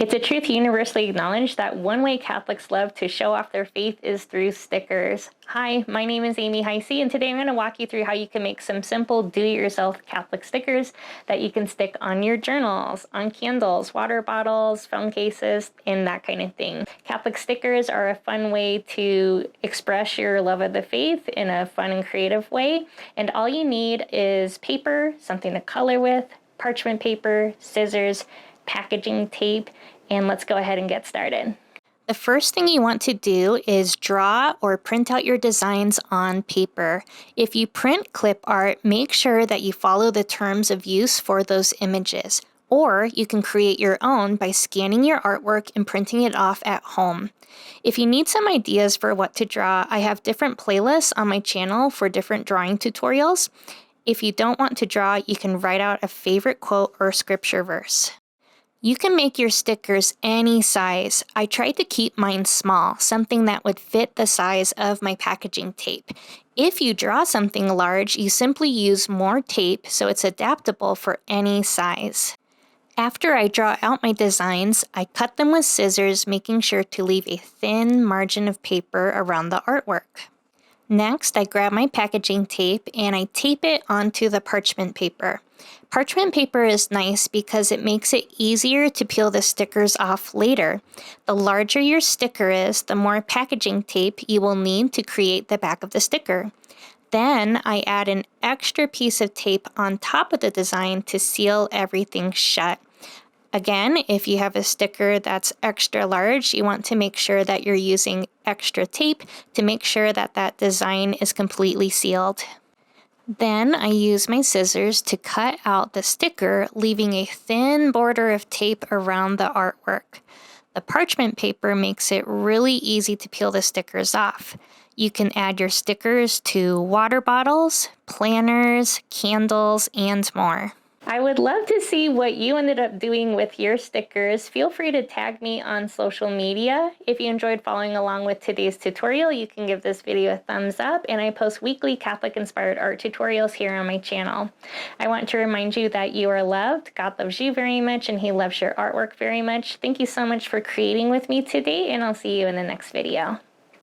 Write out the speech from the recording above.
It's a truth universally acknowledged that one way Catholics love to show off their faith is through stickers. Hi, my name is Amy Heisey, and today I'm going to walk you through how you can make some simple do-it-yourself Catholic stickers that you can stick on your journals, on candles, water bottles, phone cases, and that kind of thing. Catholic stickers are a fun way to express your love of the faith in a fun and creative way, and all you need is paper, something to color with, parchment paper, scissors, packaging tape, and let's go ahead and get started. The first thing you want to do is draw or print out your designs on paper. If you print clip art, make sure that you follow the terms of use for those images. Or you can create your own by scanning your artwork and printing it off at home. If you need some ideas for what to draw, I have different playlists on my channel for different drawing tutorials. If you don't want to draw, you can write out a favorite quote or scripture verse. You can make your stickers any size. I tried to keep mine small, something that would fit the size of my packaging tape. If you draw something large, you simply use more tape so it's adaptable for any size. After I draw out my designs, I cut them with scissors, making sure to leave a thin margin of paper around the artwork. Next, I grab my packaging tape and I tape it onto the parchment paper. Parchment paper is nice because it makes it easier to peel the stickers off later. The larger your sticker is, the more packaging tape you will need to create the back of the sticker. Then I add an extra piece of tape on top of the design to seal everything shut. Again, if you have a sticker that's extra large, you want to make sure that you're using extra tape to make sure that that design is completely sealed. Then I use my scissors to cut out the sticker, leaving a thin border of tape around the artwork. The parchment paper makes it really easy to peel the stickers off. You can add your stickers to water bottles, planners, candles, and more. I would love to see what you ended up doing with your stickers. Feel free to tag me on social media. If you enjoyed following along with today's tutorial, you can give this video a thumbs up, and I post weekly Catholic-inspired art tutorials here on my channel. I want to remind you that you are loved, God loves you very much, and He loves your artwork very much. Thank you so much for creating with me today, and I'll see you in the next video.